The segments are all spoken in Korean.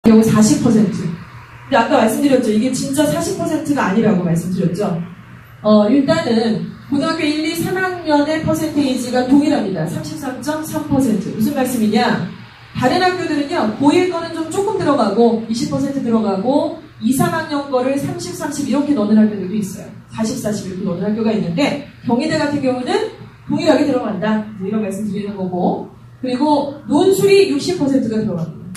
경우 40%. 근데 아까 말씀드렸죠. 이게 진짜 40%가 아니라고 말씀드렸죠. 일단은 고등학교 1, 2, 3학년의 퍼센테이지가 동일합니다. 33.3%. 무슨 말씀이냐? 다른 학교들은요, 고1 거는 좀 조금 들어가고, 20% 들어가고, 2, 3학년 거를 30, 30 이렇게 넣는 학교들도 있어요. 40, 40 이렇게 넣는 학교가 있는데, 경희대 같은 경우는 동일하게 들어간다. 이런 말씀 드리는 거고, 그리고 논술이 60%가 들어갑니다.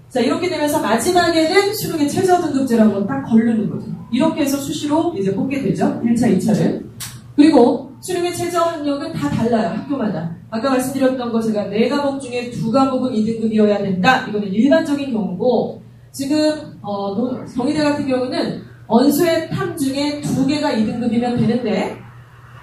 자, 이렇게 되면서 마지막에는 수능의 최저 등급제라고 딱 걸르는 거죠. 이렇게 해서 수시로 이제 뽑게 되죠. 1차, 2차를. 그리고 수능의 최저 학력은 다 달라요. 학교마다. 아까 말씀드렸던 거 제가 4과목 중에 2과목은 2등급이어야 된다. 이거는 일반적인 경우고, 지금 경희대 같은 경우는 언수의 탐 중에 2개가 2등급이면 되는데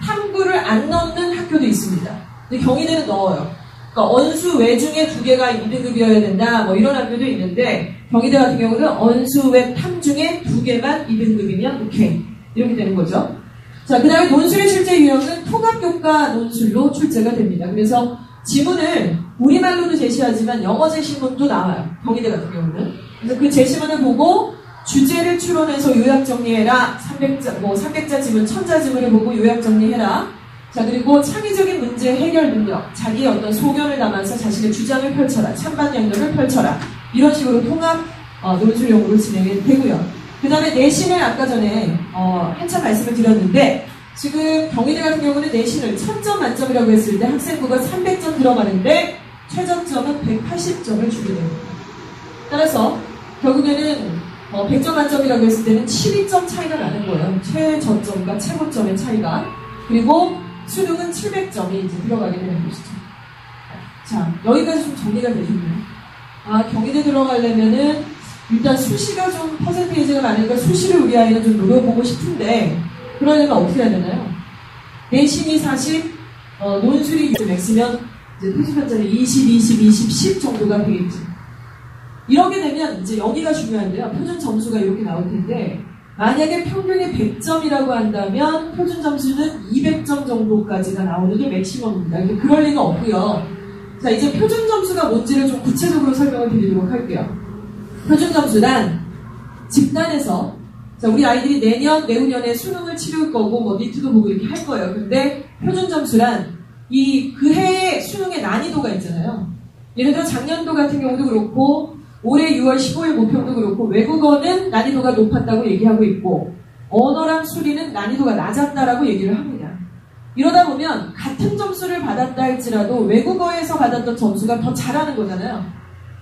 탐구를 안 넣는 학교도 있습니다. 근데 경희대는 넣어요. 그러니까 언수 외 중에 2개가 2등급이어야 된다. 뭐 이런 학교도 있는데 경희대 같은 경우는 언수 외 탐 중에 2개만 2등급이면 오케이. 이렇게 되는 거죠. 자, 그 다음에 논술의 출제 유형은 통합교과 논술로 출제가 됩니다. 그래서 지문을 우리말로도 제시하지만 영어 제시문도 나와요. 경희대 같은 경우는. 그래서 그 제시문을 보고 주제를 추론해서 요약 정리해라. 300자 지문, 1000자 지문을 보고 요약 정리해라. 자, 그리고 창의적인 문제 해결 능력, 자기의 어떤 소견을 담아서 자신의 주장을 펼쳐라. 찬반 연도를 펼쳐라. 이런 식으로 통합 논술용으로 진행이 되고요. 그 다음에 내신을 아까 전에 한참 말씀을 드렸는데 지금 경희대 같은 경우는 내신을 1000점 만점이라고 했을 때 학생부가 300점 들어가는데 최저점은 180점을 주게 됩니다. 따라서 결국에는 100점 만점이라고 했을 때는 12점 차이가 나는 거예요. 최저점과 최고점의 차이가. 그리고 수능은 700점이 이제 들어가게 되는 것이죠. 자, 여기까지 좀 정리가 되셨나요? 경희대 들어가려면은 일단 수시가 좀 퍼센테이지가 많으니까 수시를 우리 아이는 좀 노려보고 싶은데 그러려면 어떻게 해야 되나요? 내신이 40, 논술이 맥스면 이제 표준편차는 20, 20, 20, 10 정도가 되겠죠. 이렇게 되면 이제 여기가 중요한데요. 표준 점수가 이렇게 나올 텐데 만약에 평균이 100점이라고 한다면 표준 점수는 200점 정도까지가 나오는 게 맥시멈입니다. 그럴 리가 없고요. 자, 이제 표준 점수가 뭔지를 좀 구체적으로 설명을 드리도록 할게요. 표준 점수란 집단에서 자, 우리 아이들이 내년, 내후년에 수능을 치를 거고 뭐 니트도 보고 이렇게 할 거예요. 근데 표준 점수란 그 해의 수능의 난이도가 있잖아요. 예를 들어 작년도 같은 경우도 그렇고 올해 6월 15일 모평도 그렇고 외국어는 난이도가 높았다고 얘기하고 있고 언어랑 수리는 난이도가 낮았다라고 얘기를 합니다. 이러다 보면 같은 점수를 받았다 할지라도 외국어에서 받았던 점수가 더 잘하는 거잖아요.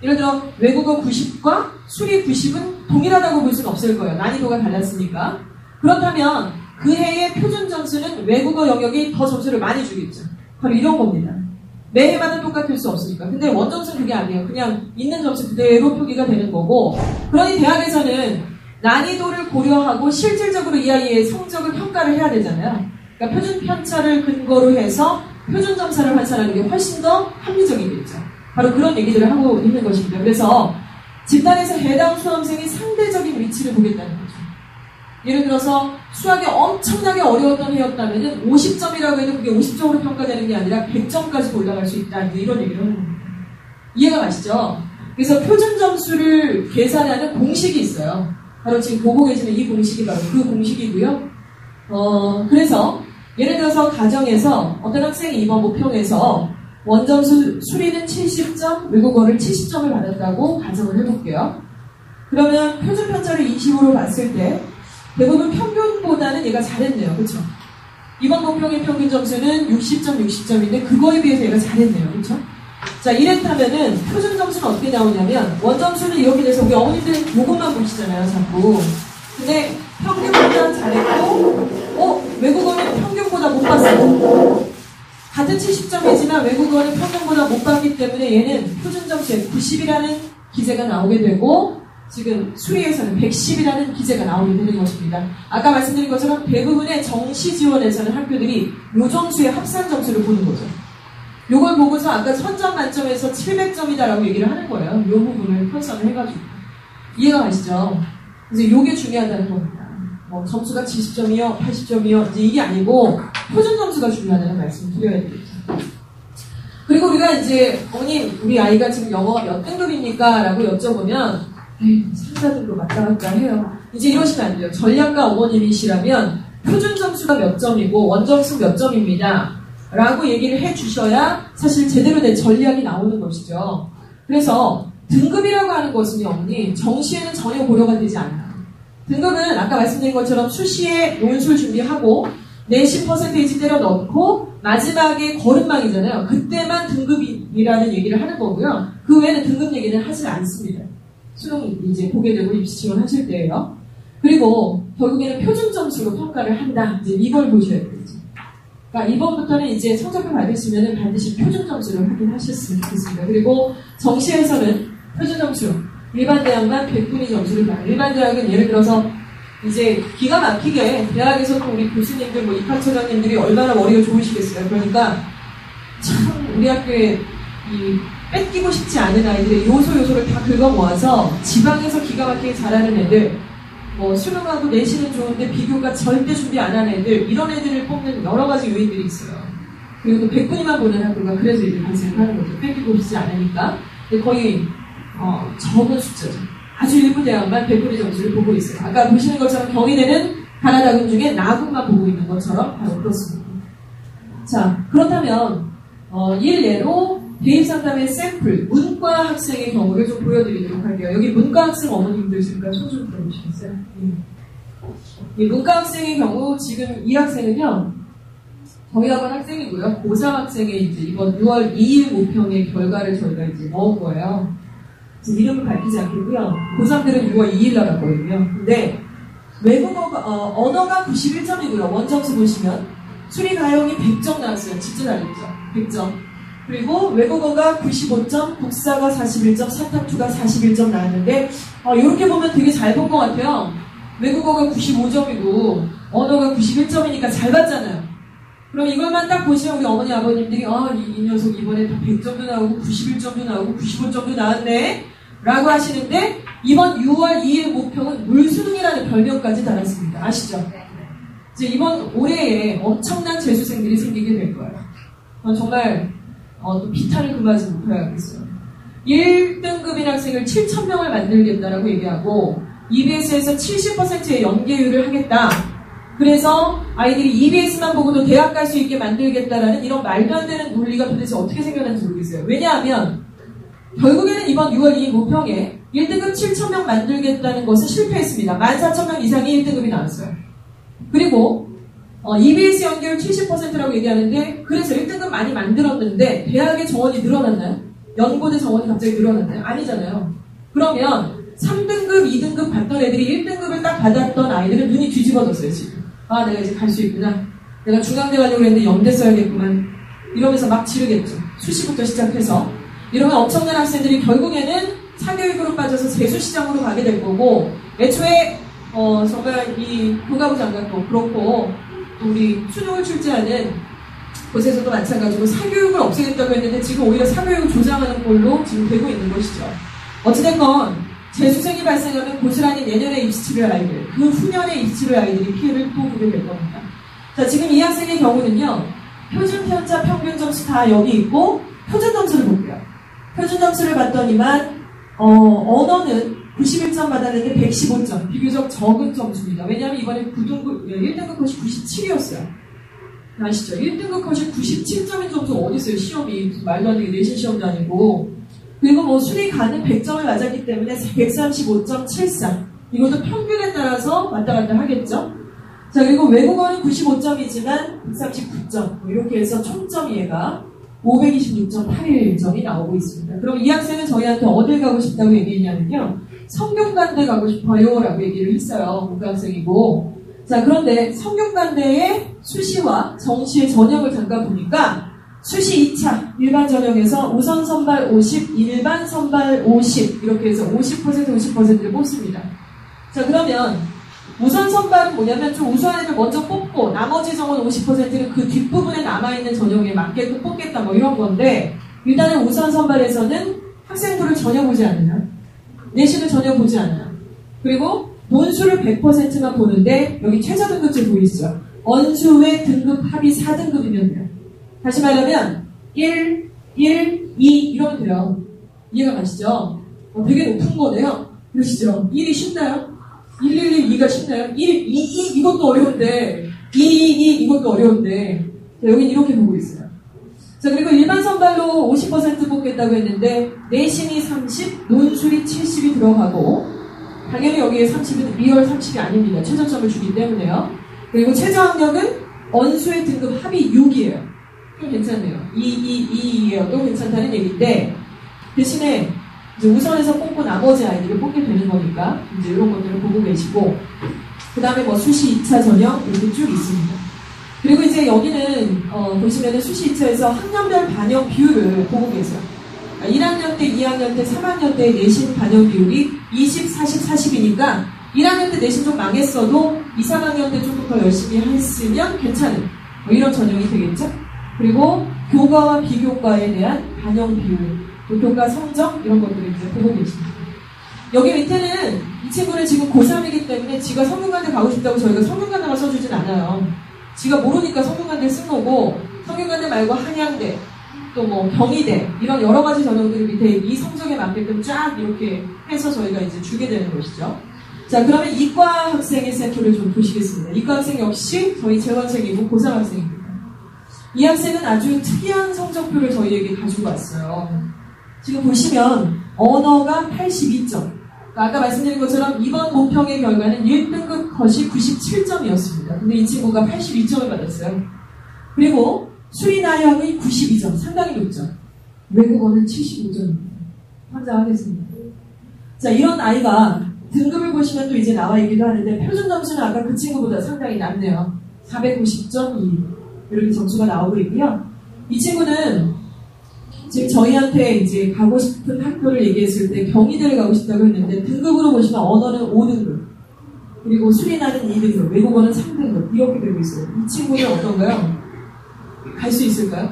예를 들어 외국어 90과 수리 90은 동일하다고 볼 수는 없을 거예요. 난이도가 달랐으니까. 그렇다면 그 해의 표준 점수는 외국어 영역이 더 점수를 많이 주겠죠. 바로 이런 겁니다. 매해마다 똑같을 수 없으니까. 근데 원점수는 그게 아니에요. 그냥 있는 점수 그대로 표기가 되는 거고 그러니 대학에서는 난이도를 고려하고 실질적으로 이 아이의 성적을 평가를 해야 되잖아요. 그러니까 표준 편차를 근거로 해서 표준 점수를 환산하는 게 훨씬 더 합리적이겠죠. 바로 그런 얘기들을 하고 있는 것입니다. 그래서 집단에서 해당 수험생이 상대적인 위치를 보겠다는 거죠. 예를 들어서 수학이 엄청나게 어려웠던 해였다면 50점이라고 해도 그게 50점으로 평가되는 게 아니라 100점까지 올라갈 수 있다. 이런 얘기를 하는 겁니다. 이해가 가시죠? 그래서 표준 점수를 계산하는 공식이 있어요. 바로 지금 보고 계시는 이 공식이 바로 그 공식이고요. 그래서 예를 들어서 가정에서 어떤 학생이 이번 모평에서 원점수 수리는 70점, 외국어를 70점을 받았다고 가정을 해볼게요. 그러면 표준 편차를 25로 봤을 때 대부분 평균보다는 얘가 잘했네요. 그렇죠? 이번 모평의 평균 점수는 60점, 60점인데 그거에 비해서 얘가 잘했네요. 그렇죠? 자, 이랬다면은 표준 점수는 어떻게 나오냐면 원점수는 이렇게 돼서 우리 어머니들 이것만 보시잖아요. 자꾸. 근데 평균보다 잘했고 외국어는 평균보다 못 봤어요. 같은 70점이지만 외국어는 평균보다 못 봤기 때문에 얘는 표준 점수에 90이라는 기재가 나오게 되고 지금 수리에서는 110이라는 기재가 나오게 되는 것입니다. 아까 말씀드린 것처럼 대부분의 정시 지원에서는 학교들이 요 점수의 합산 점수를 보는 거죠. 요걸 보고서 아까 1000점 만점에서 700점이다라고 얘기를 하는 거예요. 요 부분을 편성을 해가지고. 이해가 가시죠? 그래서 요게 중요하다는 겁니다. 점수가 70점이요, 80점이요, 이제 이게 아니고 표준 점수가 중요하다는 말씀을 드려야 되겠죠. 그리고 우리가 이제 어머님, 우리 아이가 지금 영어가 몇 등급입니까? 라고 여쭤보면 상사들로 왔다 갔다 해요. 이제 이러시면 안 돼요. 전략가 어머님이시라면 표준 점수가 몇 점이고 원점수 몇 점입니다. 라고 얘기를 해주셔야 사실 제대로 된 전략이 나오는 것이죠. 그래서 등급이라고 하는 것은요, 어머니, 정시에는 전혀 고려가 되지 않아요. 등급은 아까 말씀드린 것처럼 수시에 논술 준비하고 내신 퍼센테이지 때려 넣고 마지막에 거름망이잖아요. 그때만 등급이라는 얘기를 하는 거고요. 그 외에는 등급 얘기는 하지 않습니다. 수능 이제 보게 되고 입시 지원하실 때예요. 그리고 결국에는 표준 점수로 평가를 한다. 이제 이걸 보셔야 되죠. 그러니까 이번부터는 이제 성적표 받으시면 반드시 표준 점수를 확인하셨으면 좋겠습니다. 그리고 정시에서는 표준 점수, 일반 대학만 100분위 점수를 봐요. 일반 대학은 예를 들어서 이제 기가 막히게 대학에서도 우리 교수님들, 뭐 입학처장님들이 얼마나 머리가 좋으시겠어요. 그러니까 참 우리 학교에 이 뺏기고 싶지 않은 아이들의 요소를 다 긁어 모아서 지방에서 기가 막히게 잘하는 애들, 뭐 수능하고 내신은 좋은데 비교가 절대 준비 안 한 애들, 이런 애들을 뽑는 여러 가지 요인들이 있어요. 그리고 또 100분위만 보는 학교가 그래서 이들 발생하는 거죠. 뺏기고 싶지 않으니까. 근데 거의 적은 숫자죠. 아주 일부 대학만 100분위 점수를 보고 있어요. 아까 보시는 것처럼 경희대는 가나다군 중에 나군만 보고 있는 것처럼 바로 그렇습니다. 자, 그렇다면 일례로 대입상담의 샘플, 문과 학생의 경우를 좀 보여드리도록 할게요. 여기 문과 학생 어머님들 있으니까 손 좀 들어보시겠어요? 이 문과 학생의 경우 지금 이 학생은요, 저희 학원 학생이고요. 고3 학생의 이제 이번 6월 2일 모평의 결과를 저희가 이제 넣은 거예요. 이름을 밝히지 않겠고요. 고3들은 6월 2일 날 왔거든요. 근데 외국어가, 언어가 91점이고요. 원점수 보시면 수리 가형이 100점 나왔어요. 진짜 잘했죠. 100점. 그리고 외국어가 95점, 국사가 41점, 사탐투가 41점 나왔는데 이렇게 보면 되게 잘 본 것 같아요. 외국어가 95점이고 언어가 91점이니까 잘 봤잖아요. 그럼 이것만 딱 보시면 우리 어머니 아버님들이 이 녀석 이번에 다 100점도 나오고 91점도 나오고 95점도 나왔네 라고 하시는데 이번 6월 2일 모평은 물수능이라는 별명까지 달았습니다. 아시죠? 이제 이번 올해에 엄청난 재수생들이 생기게 될 거예요. 정말 또 비탄을 금하지 못해야겠어요. 1등급인 학생을 7,000명을 만들겠다라고 얘기하고 EBS에서 70%의 연계율을 하겠다. 그래서 아이들이 EBS만 보고도 대학 갈 수 있게 만들겠다라는 이런 말도 안 되는 논리가 도대체 어떻게 생겨났는지 모르겠어요. 왜냐하면 결국에는 이번 6월 2일 모평에 1등급 7,000명 만들겠다는 것은 실패했습니다. 14,000명 이상이 1등급이 나왔어요. 그리고 EBS 연계율 70%라고 얘기하는데 그래서 1등급 많이 만들었는데 대학의 정원이 늘어났나요? 연고대 정원이 갑자기 늘어났나요? 아니잖아요. 그러면 3등급, 2등급 받던 애들이 1등급을 딱 받았던 아이들은 눈이 뒤집어졌어요, 지금. 내가 이제 갈 수 있구나. 내가 중앙대 가려고 했는데 연대 써야겠구만. 이러면서 막 지르겠죠. 수시부터 시작해서. 이러면 엄청난 학생들이 결국에는 사교육으로 빠져서 재수시장으로 가게 될 거고, 애초에, 정말 이 교과부 장관도 그렇고, 또 우리 수능을 출제하는 곳에서도 마찬가지로 사교육을 없애겠다고 했는데 지금 오히려 사교육을 조장하는 걸로 지금 되고 있는 것이죠. 어찌됐건, 재수생이 발생하면 고스란히 내년에 입시 치를 아이들, 그 후년에 입시 치를 아이들이 피해를 또 보게 될 겁니다. 자, 지금 이 학생의 경우는요, 표준 편차 평균 점수 다 여기 있고, 표준 점수를 볼게요. 표준 점수를 봤더니만, 언어는 91점 받았는데 115점. 비교적 적은 점수입니다. 왜냐하면 이번에 1등급 컷이 97이었어요. 아시죠? 1등급 컷이 97점인 점수 어디 있어요? 시험이. 말도 안 되게 내신 시험도 아니고. 그리고 뭐 수리 가는 100점을 맞았기 때문에 135.73. 이것도 평균에 따라서 왔다 갔다 하겠죠? 자, 그리고 외국어는 95점이지만 139점. 뭐 이렇게 해서 총점이 얘가 526.81점이 나오고 있습니다. 그럼 이 학생은 저희한테 어딜 가고 싶다고 얘기했냐면요. 성균관대 가고 싶어요 라고 얘기를 했어요. 문과학생이고. 자, 그런데 성균관대의 수시와 정시의 전형을 잠깐 보니까 수시 2차 일반 전형에서 우선 선발 50, 일반 선발 50 이렇게 해서 50%를 뽑습니다. 자, 그러면 우선 선발은 뭐냐면 좀 우수한 애들 먼저 뽑고 나머지 정원 50%는 그 뒷부분에 남아있는 전형에 맞게끔 뽑겠다 뭐 이런 건데 일단은 우선 선발에서는 학생들을 전혀 보지 않느냐, 내신을 전혀 보지 않느냐, 그리고 논술을 100%만 보는데 여기 최저 등급제 보이시죠? 언수의 등급 합이 4등급이면 돼요. 다시 말하면 1, 2 이러면 돼요. 이해가 가시죠? 되게 높은 거네요. 그러시죠? 1이 쉽나요? 112가 쉽나요? 1, 2, 이것도 어려운데 2, 이것도 어려운데 자, 여긴 이렇게 보고 있어요. 자, 그리고 일반 선발로 50% 뽑겠다고 했는데 내신이 30, 논술이 70이 들어가고 당연히 여기에 30은 리얼 30이 아닙니다. 최저점을 주기 때문에요. 그리고 최저학력은 언수의 등급 합이 6이에요. 좀 괜찮네요. 2예요. 또 괜찮다는 얘기인데 대신에 이제 우선에서 뽑고 나머지 아이들을 뽑게 되는 거니까 이제 이런 것들을 보고 계시고 그 다음에 뭐 수시 2차 전형 이렇게 쭉 있습니다. 그리고 이제 여기는 보시면은 수시 2차에서 학년별 반영 비율을 보고 계세요. 1학년 때, 2학년 때, 3학년 때 내신 반영 비율이 20, 40, 40이니까 1학년 때 내신 좀 망했어도 2, 3학년 때 조금 더 열심히 했으면 괜찮은 뭐 이런 전형이 되겠죠. 그리고 교과와 비교과에 대한 반영 비율, 또 교과 성적 이런 것들을 이제 보고 계십니다. 여기 밑에는 이 친구는 지금 고3이기 때문에 지가 성균관대 가고 싶다고 저희가 성균관대만 써주진 않아요. 지가 모르니까 성균관대 쓴 거고 성균관대 말고 한양대 또 뭐 경희대 이런 여러 가지 전형들이 밑에 이 성적에 맞게끔 쫙 이렇게 해서 저희가 이제 주게 되는 것이죠. 자, 그러면 이과 학생의 샘플을 좀 보시겠습니다. 이과 학생 역시 저희 재원생이고 고3 학생입니다. 이 학생은 아주 특이한 성적표를 저희에게 가지고 왔어요. 지금 보시면 언어가 82점. 아까 말씀드린 것처럼 이번 모평의 결과는 1등급 컷이 97점이었습니다. 근데 이 친구가 82점을 받았어요. 그리고 수리나형이 92점, 상당히 높죠. 외국어는 75점입니다. 환장하겠습니다. 자, 이런 아이가 등급을 보시면 또 이제 나와 있기도 하는데 표준 점수는 아까 그 친구보다 상당히 낮네요. 490.2 이렇게 점수가 나오고 있고요. 이 친구는 지금 저희한테 이제 가고 싶은 학교를 얘기했을 때 경희대를 가고 싶다고 했는데 등급으로 보시면 언어는 5등급 그리고 수리나는 2등급 외국어는 3등급 이렇게 되고 있어요. 이 친구는 어떤가요? 갈 수 있을까요?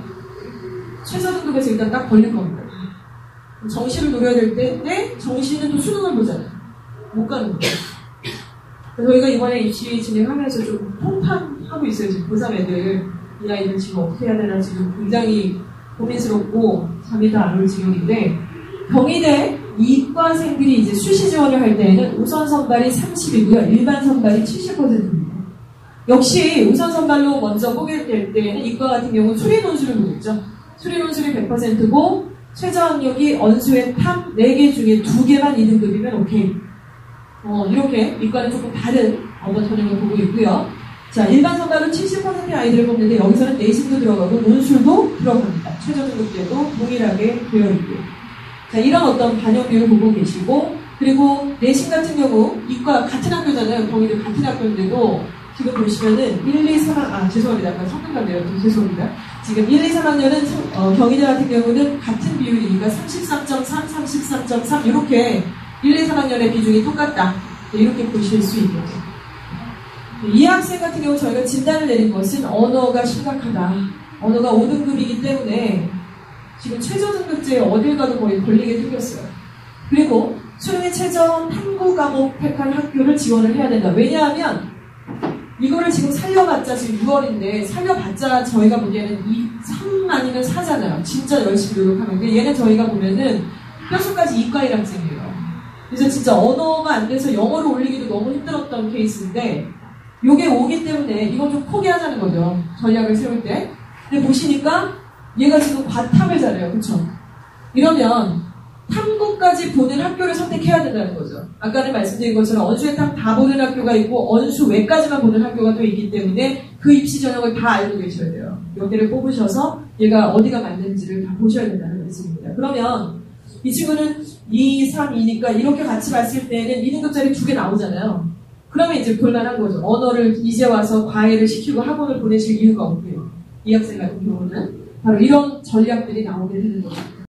최저 등급에서 일단 딱 걸릴 겁니다. 정시를 노려야 될 때, 네? 정시는 또 수능을 보잖아요. 못 가는 거예요. 저희가 이번에 입시 진행하면서 좀 통탄하고 있어요. 지금 고3 애들. 이 아이들 지금 어떻게 해야 되나 지금 굉장히 고민스럽고 잠이 다 안 올 지경인데 경희대 이과생들이 이제 수시 지원을 할 때에는 우선 선발이 30이고요. 일반 선발이 70%입니다. 역시 우선 선발로 먼저 보게 될 때에는 이과 같은 경우는 수리 논술을 보겠죠. 수리 논술이 100%고 최저 학력이 언수의 탑 4개 중에 2개만 2등급이면 오케이. 이렇게 이과는 조금 다른 언어 전형을 보고 있고요. 자, 일반 선발은 70%의 아이들을 뽑는데 여기서는 내신도 들어가고 논술도 들어갑니다. 최저 등급 때도 동일하게 되어 있고요. 자, 이런 어떤 반영 비율을 보고 계시고 그리고 내신 같은 경우 이과 같은 학교잖아요. 경희대 같은 학교인데도 지금 보시면은 1, 2, 3, 죄송합니다. 아까 성능관대요. 죄송합니다. 지금 1, 2, 3학년은 경희대 같은 경우는 같은 비율이니까 33.3, 33.3 이렇게 1, 2, 3학년의 비중이 똑같다. 이렇게 보실 수 있겠죠. 이 학생 같은 경우 저희가 진단을 내린 것은 언어가 심각하다. 언어가 5등급이기 때문에 지금 최저 등급제에 어딜 가도 거의 걸리게 생겼어요. 그리고 수능의 최저 탐구 과목 택한 학교를 지원을 해야 된다. 왜냐하면 이거를 지금 살려봤자 지금 6월인데 살려봤자 저희가 보기에는 3 아니면 4잖아요. 진짜 열심히 노력하면. 근데 얘는 저희가 보면은 뼛속까지 이과 1학생이에요. 그래서 진짜 언어가 안 돼서 영어를 올리기도 너무 힘들었던 케이스인데 요게 오기 때문에 이건 좀 포기하자는 거죠. 전략을 세울 때. 근데 보시니까 얘가 지금 과탐을 잘해요. 그쵸? 이러면 탐구까지 보는 학교를 선택해야 된다는 거죠. 아까는 말씀드린 것처럼 언수의 탐 다 보는 학교가 있고 언수 외까지만 보는 학교가 또 있기 때문에 그 입시 전형을 다 알고 계셔야 돼요. 몇 개를 뽑으셔서 얘가 어디가 맞는지를 다 보셔야 된다는 말씀입니다. 그러면 이 친구는 2, 3, 2니까 이렇게 같이 봤을 때는 2등급짜리 2개 나오잖아요. 그러면 이제 볼만한 거죠. 언어를 이제 와서 과외를 시키고 학원을 보내실 이유가 없고요. 이 학생 같은 경우는 바로 이런 전략들이 나오게 되는 거죠.